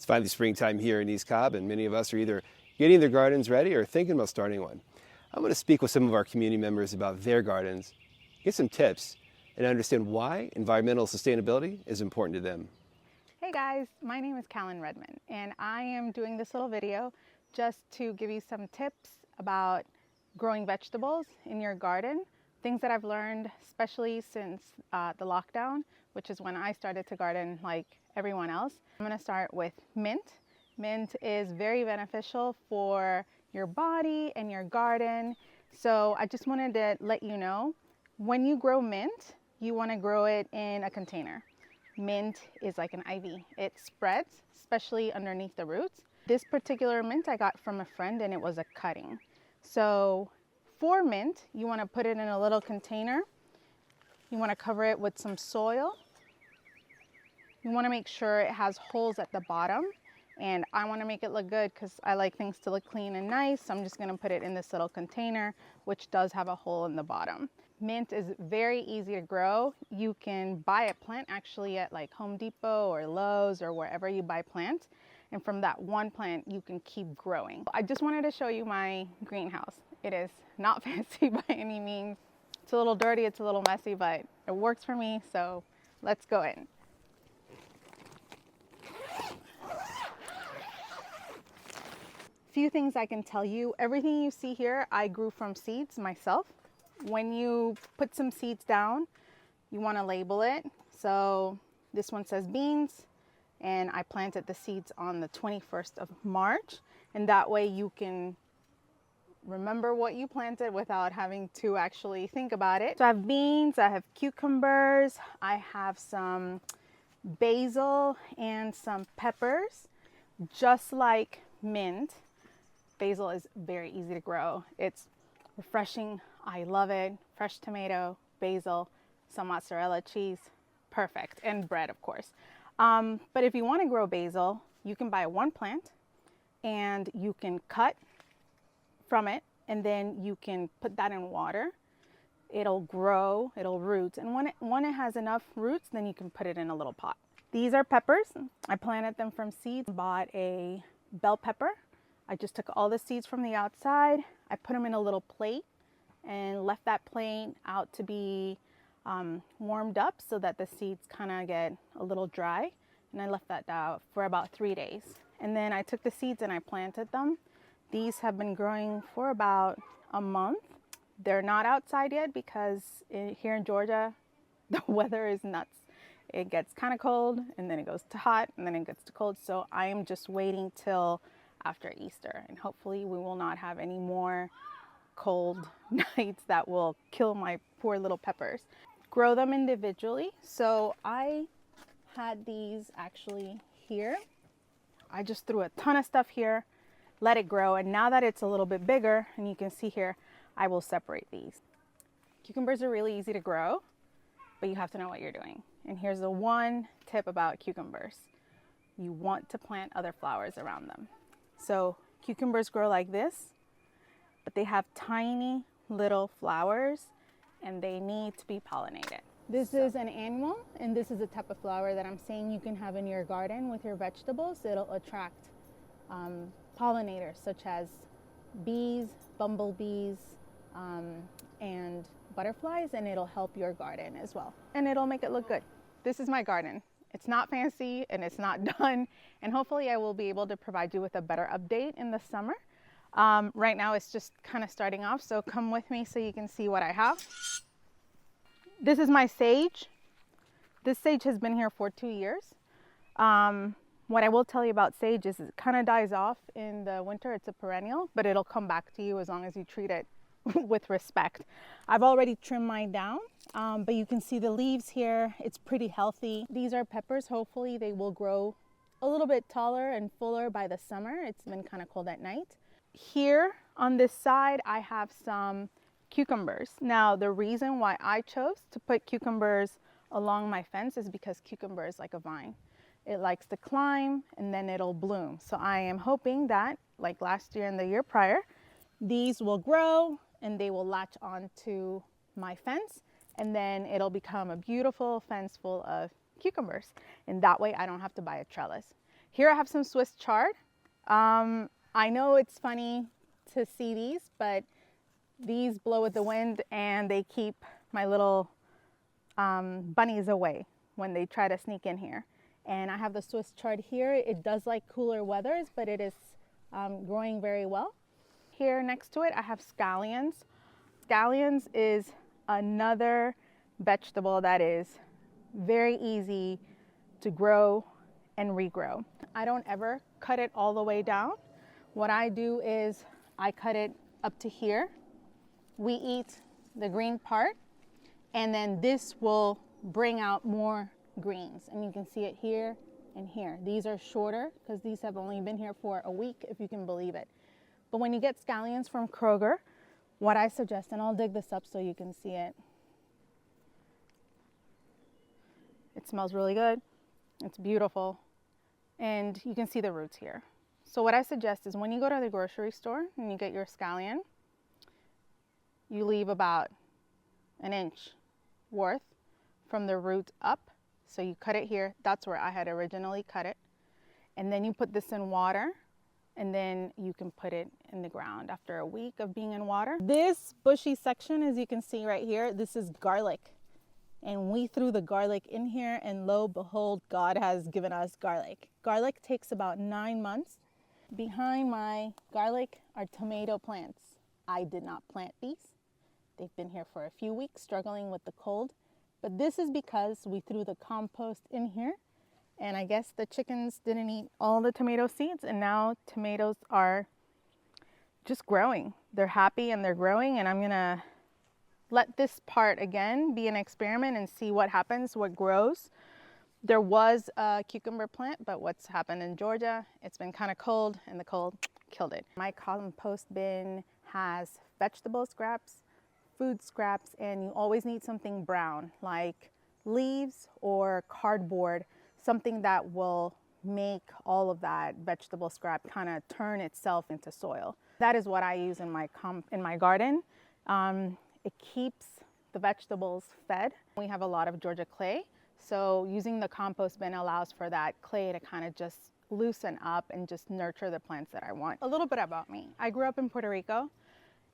It's finally springtime here in East Cobb, and many of us are either getting their gardens ready or thinking about starting one. I'm going to speak with some of our community members about their gardens, get some tips, and understand why environmental sustainability is important to them. Hey guys, my name is Kalen Redmond, and I am doing this little video just to give you some tips about growing vegetables in your garden, things that I've learned, especially since the lockdown, which is when I started to garden like everyone else. I'm going to start with mint. Mint is very beneficial for your body and your garden. So I just wanted to let you know, when you grow mint, you want to grow it in a container. Mint is like an ivy. It spreads, especially underneath the roots. This particular mint I got from a friend, and it was a cutting. So for mint, you want to put it in a little container. You want to cover it with some soil. You want to make sure it has holes at the bottom, and I want to make it look good because I like things to look clean and nice. So I'm just going to put it in this little container, which does have a hole in the bottom. Mint is very easy to grow. You can buy a plant actually at like Home Depot or Lowe's or wherever you buy plants. And from that one plant, you can keep growing. I just wanted to show you my greenhouse. It is not fancy by any means. It's a little dirty, it's a little messy, but it works for me. So let's go in. Few things I can tell you. Everything you see here, I grew from seeds myself. When you put some seeds down, you want to label it. So this one says beans, and I planted the seeds on the 21st of March. And that way you can remember what you planted without having to actually think about it. So I have beans, I have cucumbers, I have some basil and some peppers. Just like mint, basil is very easy to grow. It's refreshing. I love it. Fresh tomato, basil, some mozzarella cheese, perfect. And bread, of course. But if you want to grow basil, you can buy one plant and you can cut from it, and then you can put that in water. It'll grow, it'll root. And when it has enough roots, then you can put it in a little pot. These are peppers. I planted them from seeds. Bought a bell pepper. I just took all the seeds from the outside. I put them in a little plate and left that plate out to be warmed up so that the seeds kind of get a little dry. And I left that out for about 3 days. And then I took the seeds and I planted them. These have been growing for about a month. They're not outside yet because here in Georgia, the weather is nuts. It gets kind of cold, and then it goes to hot, and then it gets to cold. So I am just waiting till after Easter, and hopefully we will not have any more cold nights that will kill my poor little peppers. Grow them individually. So I had these actually here. I just threw a ton of stuff here, let it grow, and now that it's a little bit bigger, and you can see here, I will separate these. Cucumbers are really easy to grow, but you have to know what you're doing. And here's the one tip about cucumbers. You want to plant other flowers around them. So cucumbers grow like this, but they have tiny little flowers and they need to be pollinated. This is an annual, and this is a type of flower that I'm saying you can have in your garden with your vegetables. It'll attract pollinators such as bees, bumblebees, and butterflies, and it'll help your garden as well. And it'll make it look good. This is my garden. It's not fancy and it's not done, and hopefully I will be able to provide you with a better update in the summer. Right now it's just kind of starting off, so come with me so you can see what I have. This is my sage. This sage has been here for 2 years. What I will tell you about sage is it kind of dies off in the winter. It's a perennial, but it'll come back to you as long as you treat it with respect. I've already trimmed mine down, but you can see the leaves here. It's pretty healthy. These are peppers. Hopefully they will grow a little bit taller and fuller by the summer. It's been kind of cold at night. Here on this side, I have some cucumbers. Now, the reason why I chose to put cucumbers along my fence is because cucumber is like a vine. It likes to climb and then it'll bloom. So I am hoping that, like last year and the year prior, these will grow and they will latch onto my fence, and then it'll become a beautiful fence full of cucumbers. And that way I don't have to buy a trellis. Here I have some Swiss chard. I know it's funny to see these, but these blow with the wind and they keep my little bunnies away when they try to sneak in here. And I have the Swiss chard here. It does like cooler weathers, but it is growing very well. Here next to it, I have scallions. Scallions is another vegetable that is very easy to grow and regrow. I don't ever cut it all the way down. What I do is I cut it up to here. We eat the green part, and then this will bring out more greens. And you can see it here and here. These are shorter because these have only been here for a week, if you can believe it. But when you get scallions from Kroger, what I suggest, and I'll dig this up so you can see it. It smells really good. It's beautiful. And you can see the roots here. So what I suggest is when you go to the grocery store and you get your scallion, you leave about an inch worth from the root up. So you cut it here. That's where I had originally cut it. And then you put this in water, and then you can put it in the ground after a week of being in water. This bushy section, as you can see right here, this is garlic. And we threw the garlic in here, and lo and behold, God has given us garlic. Garlic takes about 9 months. Behind my garlic are tomato plants. I did not plant these. They've been here for a few weeks, struggling with the cold. But this is because we threw the compost in here, and I guess the chickens didn't eat all the tomato seeds, and now tomatoes are just growing. They're happy and they're growing, and I'm gonna let this part again be an experiment and see what happens, what grows. There was a cucumber plant, but what's happened in Georgia, it's been kind of cold, and the cold killed it. My compost bin has vegetable scraps, food scraps, and you always need something brown, like leaves or cardboard, something that will make all of that vegetable scrap kind of turn itself into soil. That is what I use in my garden. It keeps the vegetables fed. We have a lot of Georgia clay, so using the compost bin allows for that clay to kind of just loosen up and just nurture the plants that I want. A little bit about me. I grew up in Puerto Rico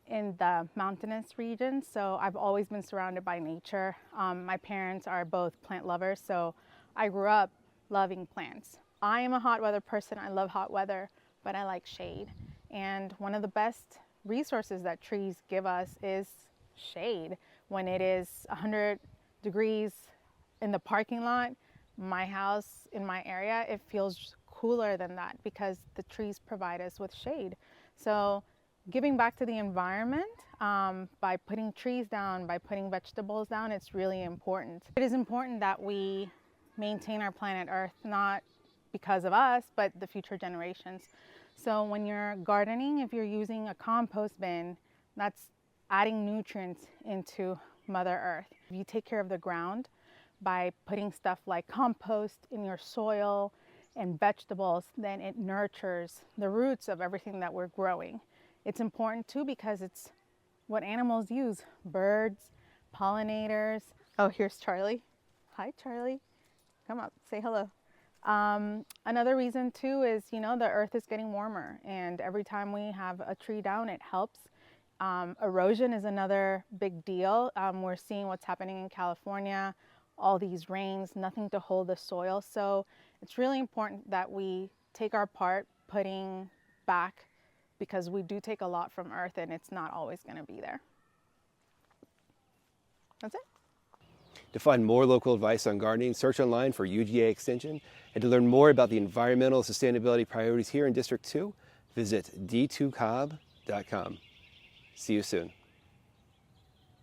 in the mountainous region, so I've always been surrounded by nature. My parents are both plant lovers, so I grew up loving plants. I am a hot weather person. I love hot weather, but I like shade. And one of the best resources that trees give us is shade. When it is 100 degrees in the parking lot, my house in my area, it feels cooler than that because the trees provide us with shade. So giving back to the environment by putting trees down, by putting vegetables down, it's really important. It is important that we maintain our planet Earth, not because of us, but the future generations. So when you're gardening, if you're using a compost bin, that's adding nutrients into Mother Earth. If you take care of the ground by putting stuff like compost in your soil and vegetables, then it nurtures the roots of everything that we're growing. It's important too because it's what animals use. Birds, pollinators. Oh, here's Charlie. Hi, Charlie. Come up, say hello. Another reason too is, the earth is getting warmer, and every time we have a tree down, it helps. Erosion is another big deal. We're seeing what's happening in California, all these rains, nothing to hold the soil. So it's really important that we take our part putting back, because we do take a lot from earth and it's not always going to be there. That's it. To find more local advice on gardening, search online for UGA Extension. And to learn more about the environmental sustainability priorities here in District 2, visit d2cobb.com. See you soon.